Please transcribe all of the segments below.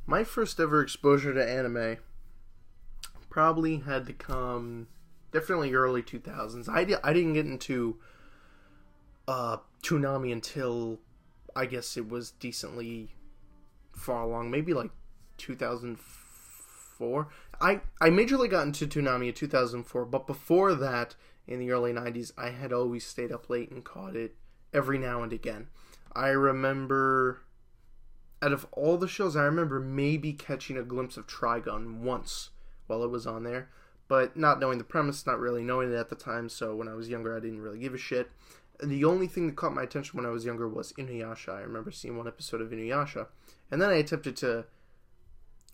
My first ever exposure to anime probably had to come definitely early 2000s. I didn't get into Toonami until I guess it was decently far along, maybe like 2004. I majorly got into Toonami in 2004, but before that, in the early 90s, I had always stayed up late and caught it every now and again. I remember, out of all the shows, I remember maybe catching a glimpse of Trigun once while it was on there, but not knowing the premise, not really knowing it at the time, so when I was younger, I didn't really give a shit. The only thing that caught my attention when I was younger was Inuyasha. I remember seeing one episode of Inuyasha, and then I attempted to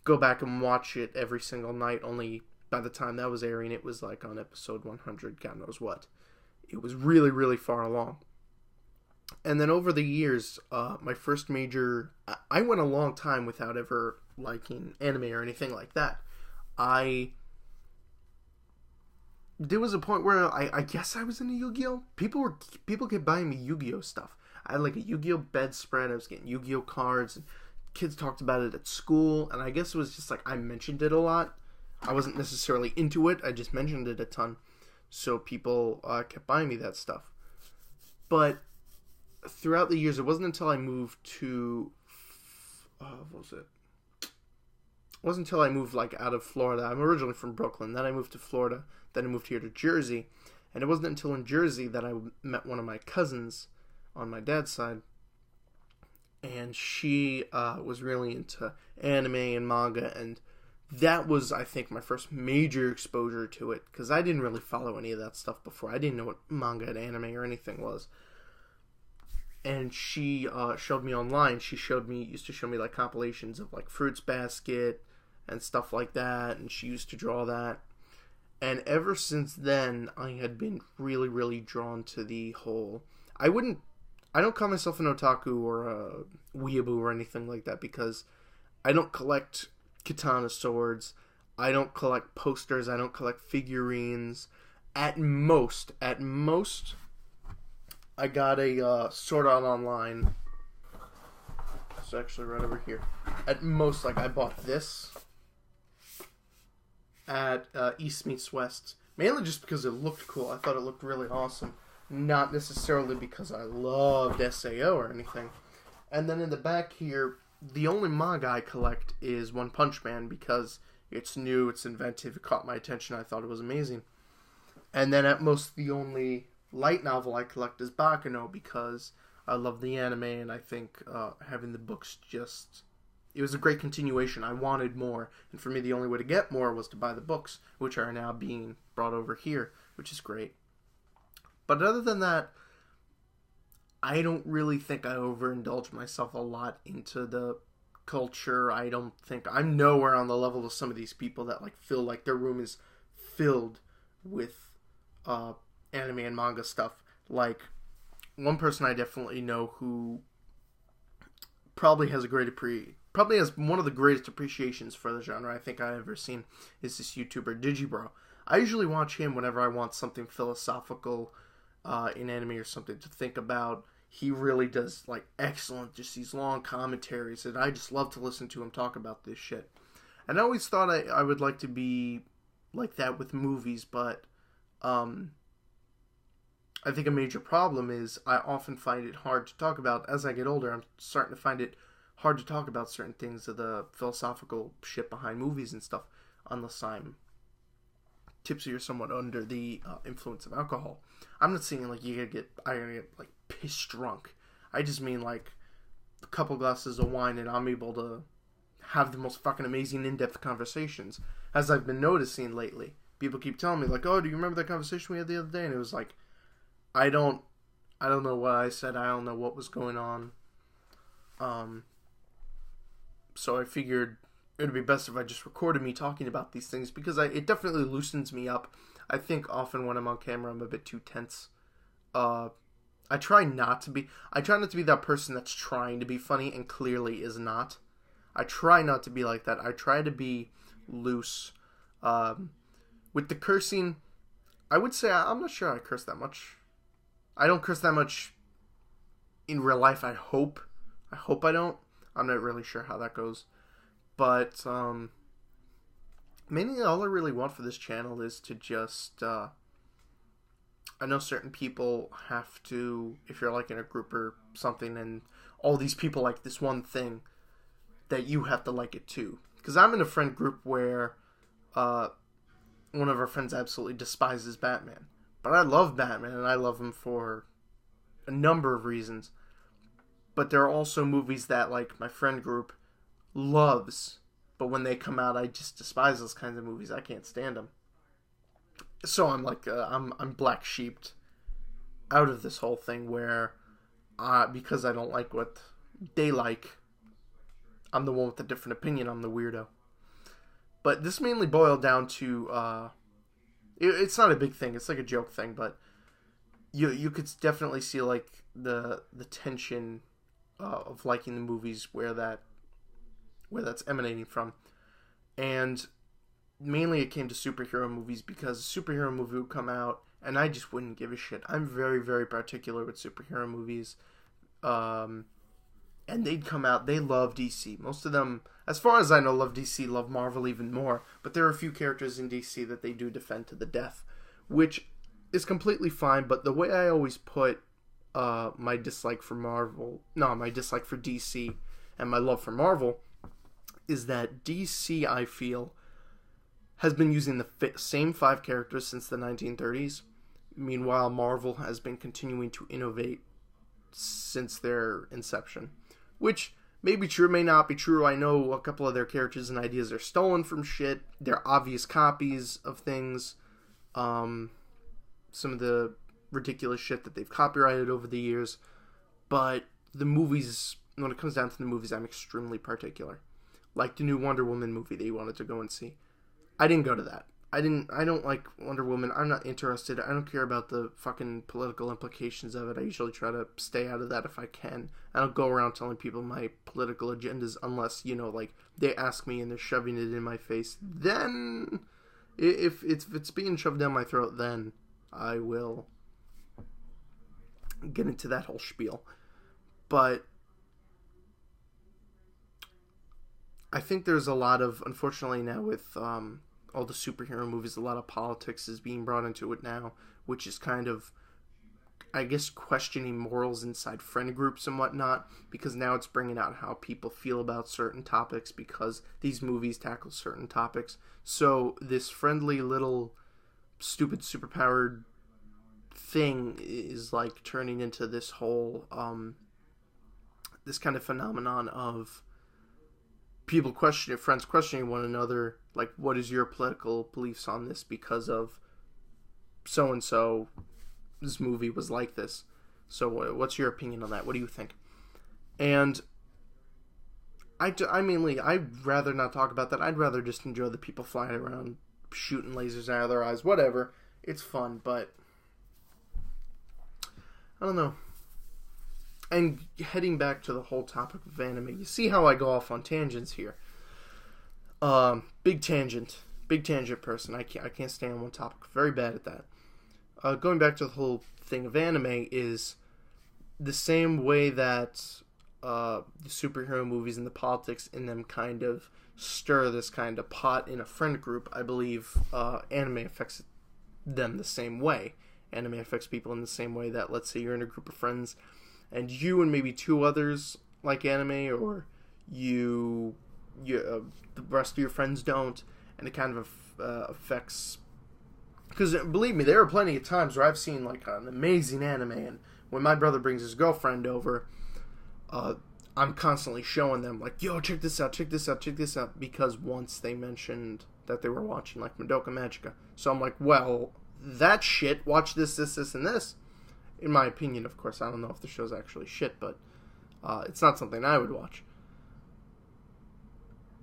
go back and watch it every single night, only by the time that was airing, it was like on episode 100, God knows what. It was really, really far along. And then over the years, my first major... I went a long time without ever liking anime or anything like that. There was a point where I guess I was into Yu-Gi-Oh! People kept buying me Yu-Gi-Oh! Stuff. I had like a Yu-Gi-Oh! Bedspread. I was getting Yu-Gi-Oh! Cards. And kids talked about it at school. And I guess it was just like I mentioned it a lot. I wasn't necessarily into it. I just mentioned it a ton. So people kept buying me that stuff. But throughout the years, it wasn't until I moved to... what was it? It wasn't until I moved like out of Florida. I'm originally from Brooklyn. Then I moved to Florida. Then I moved here to Jersey. And it wasn't until in Jersey that I met one of my cousins on my dad's side. And she was really into anime and manga. And that was, I think, my first major exposure to it. Because I didn't really follow any of that stuff before. I didn't know what manga and anime or anything was. And she showed me online. She used to show me like compilations of like Fruits Basket and stuff like that. And she used to draw that. And ever since then, I had been really, really drawn to the whole... I don't call myself an otaku or a weeaboo or anything like that because I don't collect katana swords. I don't collect posters. I don't collect figurines. At most, I got a Sword Art Online. It's actually right over here. At most, like, I bought this at East Meets West. Mainly just because it looked cool. I thought it looked really awesome. Not necessarily because I loved SAO or anything. And then in the back here, the only manga I collect is One Punch Man because it's new, it's inventive, it caught my attention, I thought it was amazing. And then at most, the only light novel I collect is Baccano because I love the anime and I think having the books just... It was a great continuation. I wanted more. And for me, the only way to get more was to buy the books, which are now being brought over here, which is great. But other than that, I don't really think I overindulge myself a lot into the culture. I don't think... I'm nowhere on the level of some of these people that like feel like their room is filled with anime and manga stuff. Like, one person I definitely know who probably has one of the greatest appreciations for the genre I think I've ever seen is this YouTuber, Digibro. I usually watch him whenever I want something philosophical in anime or something to think about. He really does, like, excellent, just these long commentaries, and I just love to listen to him talk about this shit. And I always thought I would like to be like that with movies, but I think a major problem is I often find it hard to talk about. As I get older, I'm starting to find it hard to talk about certain things of the philosophical shit behind movies and stuff, unless I'm tipsy or somewhat under the influence of alcohol. I'm not saying like I gotta get like piss drunk. I just mean like a couple glasses of wine and I'm able to have the most fucking amazing in-depth conversations, as I've been noticing lately. People keep telling me like, "Oh, do you remember that conversation we had the other day?" And it was like, I don't know what I said. I don't know what was going on. So I figured it would be best if I just recorded me talking about these things because it definitely loosens me up. I think often when I'm on camera, I'm a bit too tense. I try not to be that person that's trying to be funny and clearly is not. I try not to be like that. I try to be loose. With the cursing, I would say I'm not sure I curse that much. I don't curse that much in real life, I hope. I hope I don't. I'm not really sure how that goes. But mainly all I really want for this channel is to just I know certain people have to, if you're like in a group or something and all these people like this one thing, that you have to like it too. Because I'm in a friend group where one of our friends absolutely despises Batman. But I love Batman, and I love him for a number of reasons. But there are also movies that, like, my friend group loves. But when they come out, I just despise those kinds of movies. I can't stand them. So I'm like, I'm black sheeped out of this whole thing where, because I don't like what they like, I'm the one with a different opinion. I'm the weirdo. But this mainly boiled down to, it's not a big thing. It's like a joke thing, but you could definitely see like the tension of liking the movies where that's emanating from, and mainly it came to superhero movies because a superhero movie would come out and I just wouldn't give a shit. I'm very, very particular with superhero movies, and they'd come out. They love DC. Most of them, as far as I know, love DC, love Marvel even more. But there are a few characters in DC that they do defend to the death, which is completely fine. But the way I always put my dislike for DC and my love for Marvel is that DC, I feel, has been using the same 5 characters since the 1930s. Meanwhile, Marvel has been continuing to innovate since their inception. Which may be true, may not be true. I know a couple of their characters and ideas are stolen from shit. They're obvious copies of things. Some of the ridiculous shit that they've copyrighted over the years. But the movies, when it comes down to the movies, I'm extremely particular. Like the new Wonder Woman movie that you wanted to go and see. I didn't go to that. I don't like Wonder Woman. I'm not interested. I don't care about the fucking political implications of it. I usually try to stay out of that if I can. I don't go around telling people my political agendas unless, like, they ask me and they're shoving it in my face. Then, if it's being shoved down my throat, then I will get into that whole spiel. But I think there's a lot of, unfortunately now with all the superhero movies, a lot of politics is being brought into it now, which is kind of, I guess, questioning morals inside friend groups and whatnot, because now it's bringing out how people feel about certain topics because these movies tackle certain topics. So this friendly little stupid superpowered thing is like turning into this whole, this kind of phenomenon of friends questioning one another, like, what is your political beliefs on this because of so-and-so, this movie was like this. So what's your opinion on that? What do you think? And I'd rather not talk about that. I'd rather just enjoy the people flying around, shooting lasers out of their eyes, whatever. It's fun, but I don't know. And heading back to the whole topic of anime, you see how I go off on tangents here. Big tangent person. I can't stay on one topic. Very bad at that. Going back to the whole thing of anime is the same way that the superhero movies and the politics in them kind of stir this kind of pot in a friend group. I believe anime affects them the same way. Anime affects people in the same way that, let's say you're in a group of friends and you and maybe 2 others like anime, or the rest of your friends don't, and it kind of affects. Because believe me, there are plenty of times where I've seen like an amazing anime, and when my brother brings his girlfriend over, I'm constantly showing them like, "Yo, check this out, check this out, check this out," because once they mentioned that they were watching like Madoka Magica, so I'm like, "Well, that shit. Watch this, this, this, and this." In my opinion, of course, I don't know if the show's actually shit, but it's not something I would watch.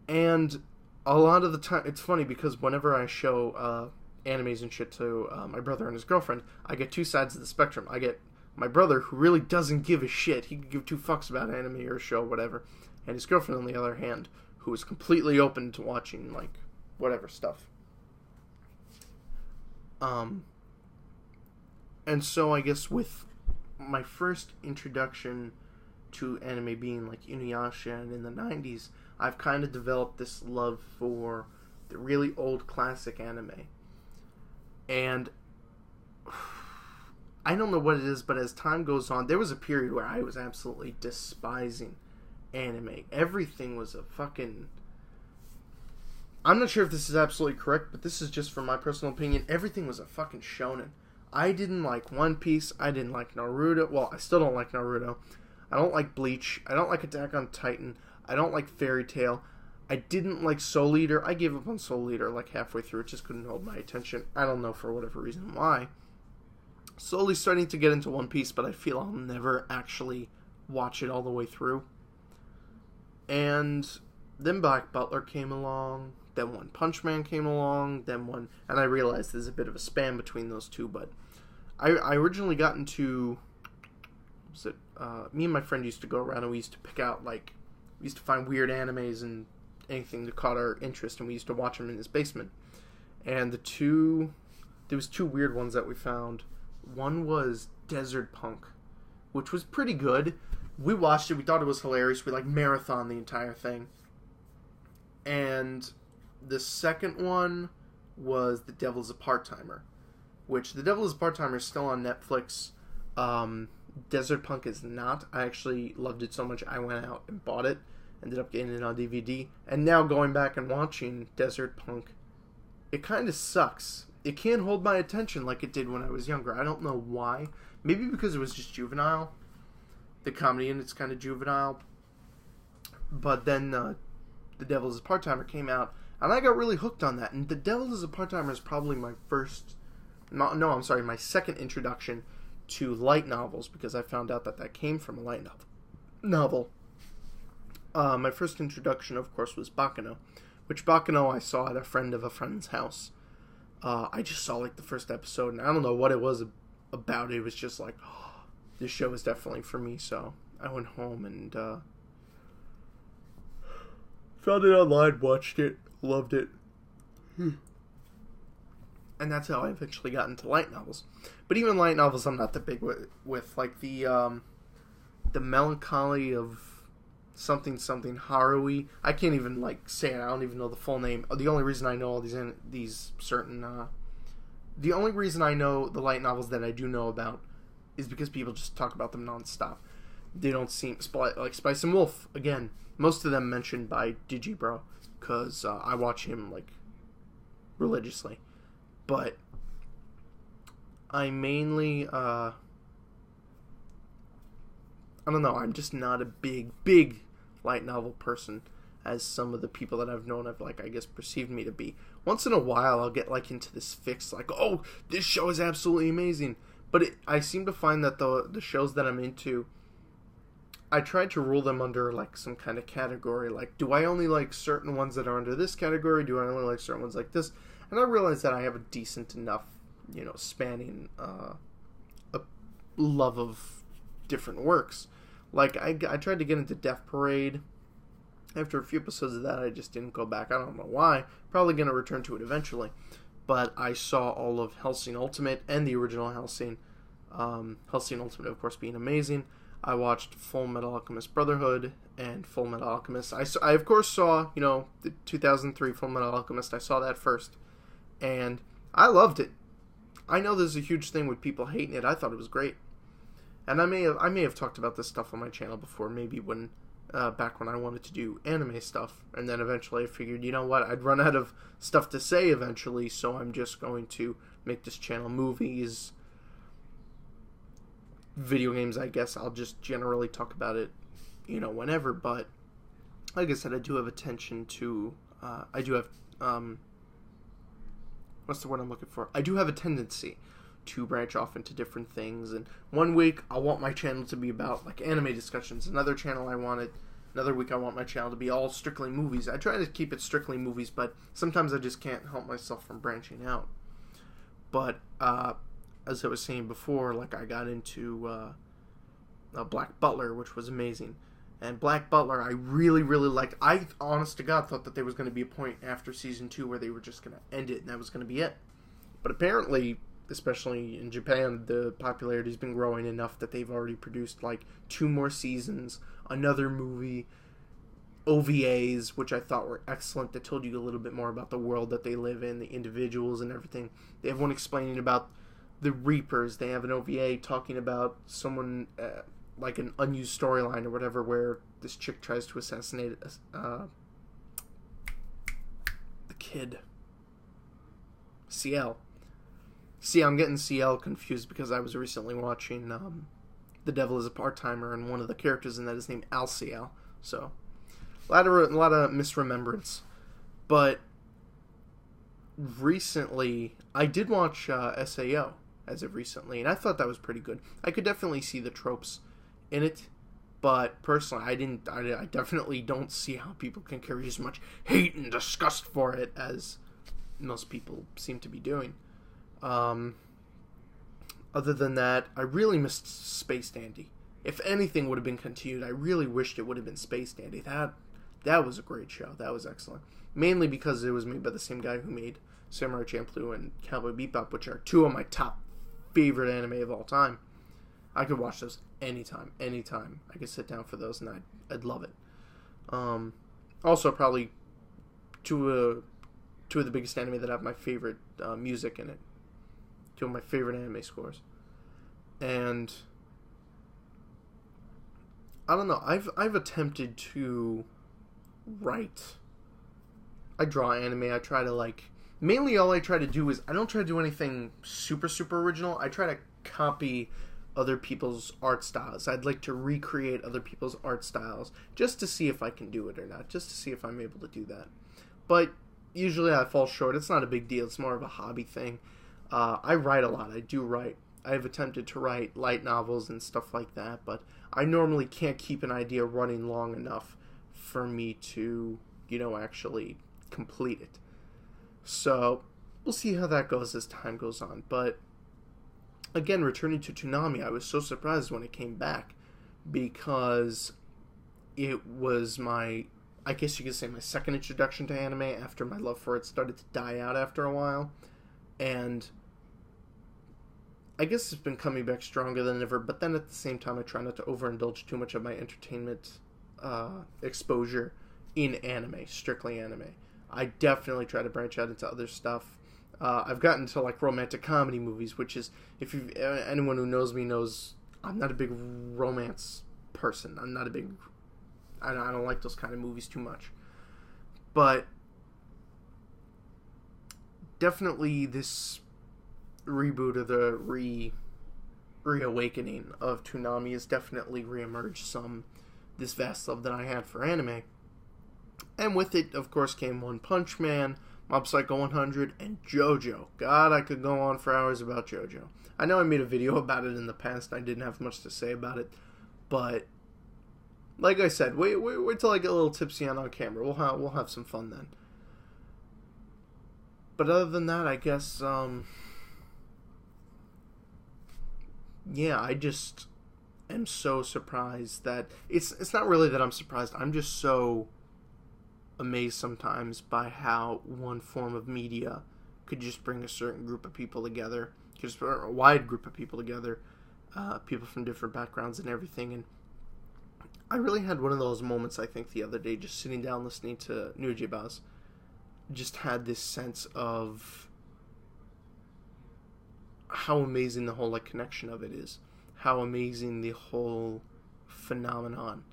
And a lot of the time, it's funny because whenever I show animes and shit to my brother and his girlfriend, I get 2 sides of the spectrum. I get my brother, who really doesn't give a shit. He could give 2 fucks about anime or a show, whatever. And his girlfriend, on the other hand, who is completely open to watching, like, whatever stuff. And so I guess with my first introduction to anime being like Inuyasha and in the 90s, I've kind of developed this love for the really old classic anime. And I don't know what it is, but as time goes on, there was a period where I was absolutely despising anime. Everything was a fucking... I'm not sure if this is absolutely correct, but this is just from my personal opinion. Everything was a fucking shonen. I didn't like One Piece. I didn't like Naruto. Well, I still don't like Naruto. I don't like Bleach. I don't like Attack on Titan. I don't like Fairy Tail. I didn't like Soul Eater. I gave up on Soul Eater like halfway through. It just couldn't hold my attention. I don't know for whatever reason why. Slowly starting to get into One Piece, but I feel I'll never actually watch it all the way through. And then Black Butler came along. Then One Punch Man came along. And I realized there's a bit of a span between those two, but I originally got into... me and my friend used to go around and we used to pick out, we used to find weird animes and anything that caught our interest, and we used to watch them in his basement. And there was two weird ones that we found. One was Desert Punk, which was pretty good. We watched it, we thought it was hilarious, we marathon the entire thing. And the second one was The Devil's a Part-Timer, which The Devil is a Part-Timer is still on Netflix. Desert Punk is not. I actually loved it so much I went out and bought it. Ended up getting it on DVD. And now going back and watching Desert Punk, it kind of sucks. It can't hold my attention like it did when I was younger. I don't know why. Maybe because it was just juvenile. The comedy in it's kind of juvenile. But then The Devil is a Part-Timer came out, and I got really hooked on that. And The Devil is a Part-Timer is probably my second introduction to light novels, because I found out that came from a light novel. My first introduction, of course, was Baccano, which Baccano I saw at a friend of a friend's house. I just saw the first episode, and I don't know what it was about. It was just oh, this show is definitely for me. So I went home and found it online, watched it, loved it. And that's how I eventually got into light novels. But even light novels, I'm not that big with the melancholy of something Haruhi. I can't even say it. I don't even know the full name. The only reason I know all these certain the only reason I know the light novels that I do know about is because people just talk about them nonstop. They don't seem like Spice and Wolf. Again, most of them mentioned by digibro, because I watch him religiously. But I mainly, I don't know, I'm just not a big light novel person, as some of the people that I've known have, I guess, perceived me to be. Once in a while, I'll get, into this fix, oh, this show is absolutely amazing. But I seem to find that the shows that I'm into, I try to rule them under, some kind of category. Do I only like certain ones that are under this category? Do I only like certain ones like this? And I realize that I have a decent enough, spanning a love of different works. I tried to get into Death Parade. After a few episodes of that, I just didn't go back. I don't know why. Probably going to return to it eventually. But I saw all of Hellsing Ultimate and the original Hellsing. Hellsing Ultimate, of course, being amazing. I watched Full Metal Alchemist Brotherhood and Full Metal Alchemist. I of course saw, the 2003 Full Metal Alchemist. I saw that first. And I loved it. I know there's a huge thing with people hating it. I thought it was great. And I may have talked about this stuff on my channel before, maybe back when I wanted to do anime stuff. And then eventually I figured, you know what, I'd run out of stuff to say eventually, so I'm just going to make this channel movies, video games, I guess. I'll just generally talk about it, whenever. But like I said, I do have attention to, what's the word I'm looking for? I do have a tendency to branch off into different things, and one week I want my channel to be about anime discussions. Another week I want my channel to be all strictly movies. I try to keep it strictly movies, but sometimes I just can't help myself from branching out. But as I was saying before, I got into Black Butler, which was amazing. And Black Butler, I really, really liked. I, honest to God, thought that there was going to be a point after Season 2 where they were just going to end it, and that was going to be it. But apparently, especially in Japan, the popularity's been growing enough that they've already produced, 2 more seasons, another movie, OVAs, which I thought were excellent, that told you a little bit more about the world that they live in, the individuals and everything. They have one explaining about the Reapers. They have an OVA talking about someone, like an unused storyline or whatever, where this chick tries to assassinate the kid. CL. See, I'm getting CL confused because I was recently watching The Devil is a Part-Timer, and one of the characters in that is named Al-CL. So, a lot of misremembrance. But recently, I did watch SAO as of recently, and I thought that was pretty good. I could definitely see the tropes in it, but personally, I definitely don't see how people can carry as much hate and disgust for it as most people seem to be doing. Other than that, I really missed Space Dandy. If anything would have been continued, I really wished it would have been Space Dandy. That was a great show. That was excellent. Mainly because it was made by the same guy who made Samurai Champloo and Cowboy Bebop, which are two of my top favorite anime of all time. I could watch those anytime. I could sit down for those and I'd love it. Also, probably two of the biggest anime that have my favorite music in it. Two of my favorite anime scores. And I don't know, I've attempted to write. I draw anime. I try to mainly all I try to do is I don't try to do anything super original. I try to copy other people's art styles. I'd like to recreate other people's art styles just to see if I can do it or not, just to see if I'm able to do that. But usually I fall short. It's not a big deal. It's more of a hobby thing. I write a lot. I do write. I've attempted to write light novels and stuff like that, but I normally can't keep an idea running long enough for me to, actually complete it. So, we'll see how that goes as time goes on. But, again, returning to Toonami, I was so surprised when it came back because it was I guess you could say my second introduction to anime after my love for it started to die out after a while. And I guess it's been coming back stronger than ever, but then at the same time I try not to overindulge too much of my entertainment exposure in anime, strictly anime. I definitely try to branch out into other stuff. I've gotten to romantic comedy movies, which is, if anyone who knows me knows I'm not a big romance person. I don't like those kind of movies too much. But definitely this reboot of the reawakening of Toonami has definitely reemerged this vast love that I had for anime. And with it, of course, came One Punch Man, Mob Psycho 100, and JoJo. God, I could go on for hours about JoJo. I know I made a video about it in the past, and I didn't have much to say about it, but like I said, wait till I get a little tipsy on camera. We'll have some fun then. But other than that, I guess, yeah, I just am so surprised that it's not really that I'm surprised. I'm just so amazed sometimes by how one form of media could just bring a certain group of people together, just a wide group of people together, people from different backgrounds and everything. And I really had one of those moments, I think, the other day, just sitting down listening to Nujibas. Just had this sense of how amazing the whole connection of it is, how amazing the whole phenomenon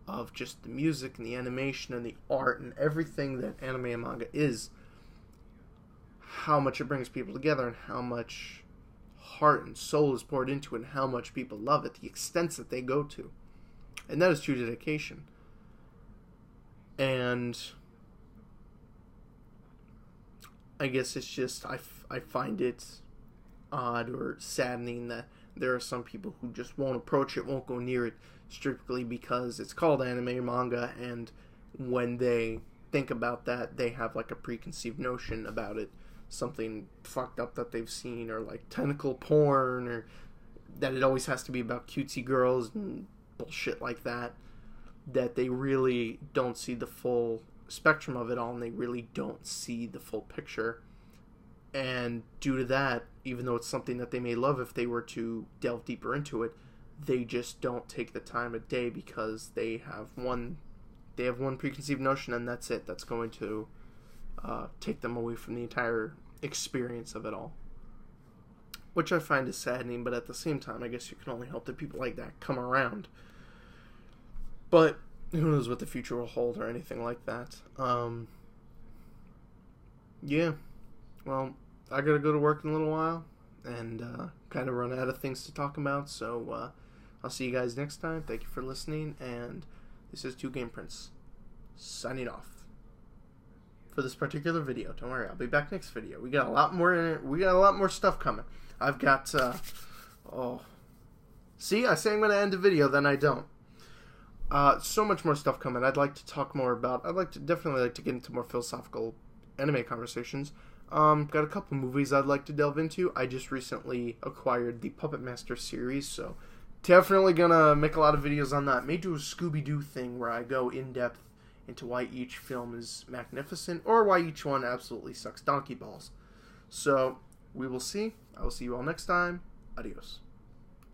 of just the music and the animation and the art and everything that anime and manga is, how much it brings people together and how much heart and soul is poured into it and how much people love it, the extents that they go to. And that is true dedication. And I guess it's just, I find it odd or saddening that there are some people who just won't approach it, won't go near it, strictly because it's called anime or manga, and when they think about that, they have a preconceived notion about it, something fucked up that they've seen, or tentacle porn, or that it always has to be about cutesy girls and bullshit like that, that they really don't see the full spectrum of it all, and they really don't see the full picture. And due to that, even though it's something that they may love, if they were to delve deeper into it, they just don't take the time of day because they have, one, They have one preconceived notion, and that's it. That's going to take them away from the entire experience of it all. Which I find is saddening, but at the same time, I guess you can only hope that people like that come around. But who knows what the future will hold or anything like that. Yeah. Well, I gotta go to work in a little while, and kind of run out of things to talk about, so I'll see you guys next time. Thank you for listening, and this is 2Game Prince, signing off for this particular video. Don't worry, I'll be back next video. We got a lot more in it. We got a lot more stuff coming. I've got, see, I say I'm going to end the video, then I don't. So much more stuff coming. I'd like to talk more about, definitely like to get into more philosophical anime conversations. Got a couple movies I'd like to delve into. I just recently acquired the Puppet Master series, so definitely gonna make a lot of videos on that. May do a Scooby-Doo thing where I go in-depth into why each film is magnificent, or why each one absolutely sucks donkey balls. So, we will see. I will see you all next time. Adios.